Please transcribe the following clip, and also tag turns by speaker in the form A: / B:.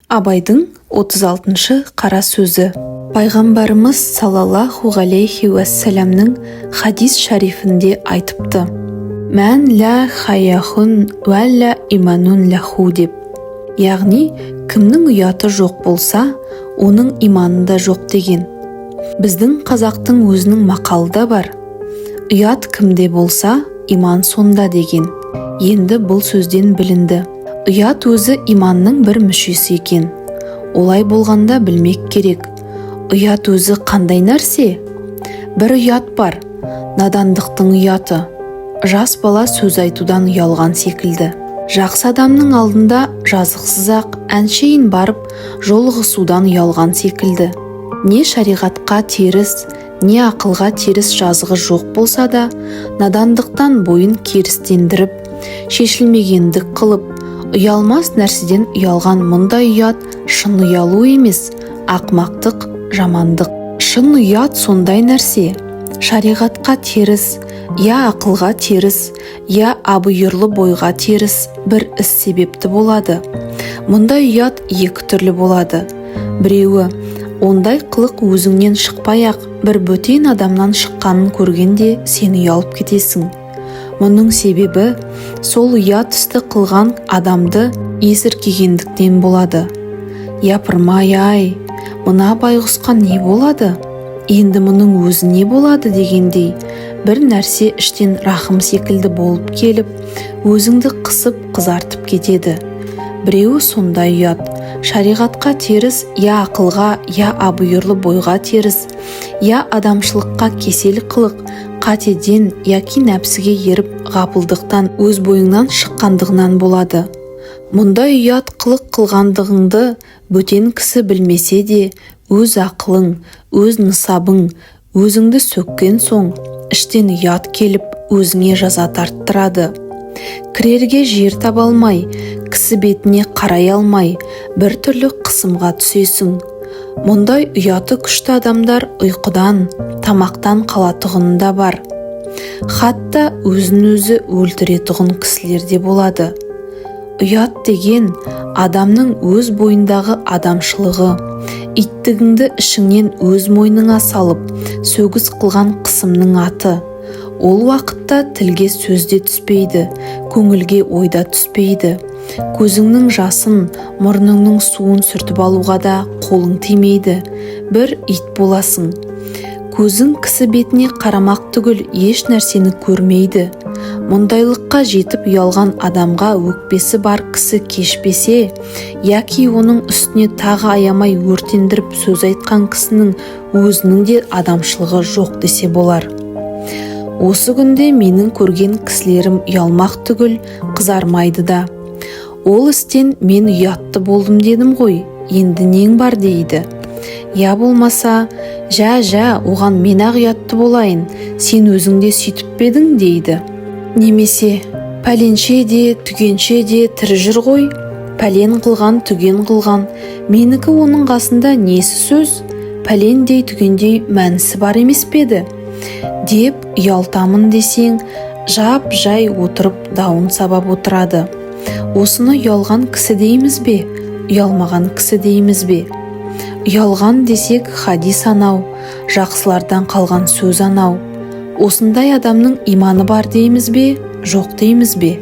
A: Абайдың 36-шы қара сөзі. Пайғамбарымыз саллаллаху алейхи уассаламның хадис шарифінде айтыпты: «Мән ла хаяхун уәлла иманун лаху» деп. Яғни, кімнің ұяты жоқ болса, оның иманында жоқ деген. Біздің қазақтың өзінің мақалы да бар: ұят кімде болса, иман сонда деген. Енді бұл сөзден білінді: ұят өзі иманның бір мүшесі екен. Олай болғанда білмек керек, ұят өзі қандай нәрсе? Бір ұят бар, надандықтың ұяты. Жас бала сөз айтудан ұялған секілді. Жақсы адамның алдында жазықсыз-ақ әншейін барып жолығысудан ұялған секілді. Не шариғатқа теріс, не ақылға теріс жазығы жоқ болса да, надандықтан бойын керістендіріп, шешілмегендік қылып, ұялмас нәрседен ұялған мұндай ұят шын ұялу емес, ақмақтық, жамандық. Шын ұят сондай нәрсе, шариғатқа теріс, я ақылға теріс, я абыйырлы бойға теріс бір іс себепті болады. Мұндай ұят екі түрлі болады. Біреуі, ондай қылық өзіңнен шықпай-ақ бір бөтен адамнан шыққанын көргенде сен ұялып кетесің. Мұның себебі сол ұят істі қылған адамды есіркегендіктен болады. Япырмай-ай, мына байғұсқа не болады? Енді мұның өзі не болады дегендей, бір нәрсе іштен рахым секілді болып келіп, өзіңді қысып қызартып кетеді. Біреуі сондай ұят, шариғатқа теріс, я ақылға, я абыйырлы бойға теріс, я адамшылыққа кесел қылық, қатеден яки нәпсіге еріп ғапылдықтан өз бойыңнан шыққандығынан болады. Мұндай ұят қылық қылғандығыңды бөтен кісі білмесе де, өз ақылың, өз нысабың, өзіңді сөккен соң, іштен ұят келіп, өзіңе жаза тарттырады. Кірерге жер таба алмай, кісі бетіне қарай алмай, бір түрлі қысымға түсесің. Мұндай ұяты күшті адамдар ұйқыдан, тамақтан қалатұғын да бар. Хатта өзін-өзі өлтіретұғын кісілер де болады. Ұят деген адамның өз бойындағы адамшылығы, иттігіңді ішіңнен өз мойныңа салып, сөгіс қылған қысымның аты. Ол уақытта тілге сөзде түспейді, көңілге ойда түспейді. Көзіңнің жасын, мұрныңның суын сүртіп алуға да қолың тимейді. Бір ит боласың. Көзің кісі бетіне қарамақ түгіл еш нәрсені көрмейді. Мұндайлыққа жетіп ұялған адамға өкпесі бар кісі кешпесе, яки оның үстіне тағы аямай өртендіріп сөз айтқан кісінің өзінің де адамшылығы жоқ десе болар. Осы күнде менің көрген кісілерім ұялмақ түгіл қызармайды да. Ол істен мен ұятты болдым дедім ғой, енді нең бар дейді. Я болмаса, жә, оған мен-ақ ұятты болайын, сен өзіңде сөйтіп бедің дейді. Немесе, пәленше де, түгенше де тірі жүр ғой, пәлен қылған, түген қылған, менікі оның қасында несі сөз, пәлендей түгендей мәнісі бар емес педі? Деп ұялтамын десең, жап-жай отырып дауын сабап отырады. Осыны ұялған кісі дейміз бе, ұялмаған кісі дейміз бе? Ұялған десек хадис анау, жақсылардан қалған сөз анау. Осындай адамның иманы бар дейміз бе, жоқ дейміз бе?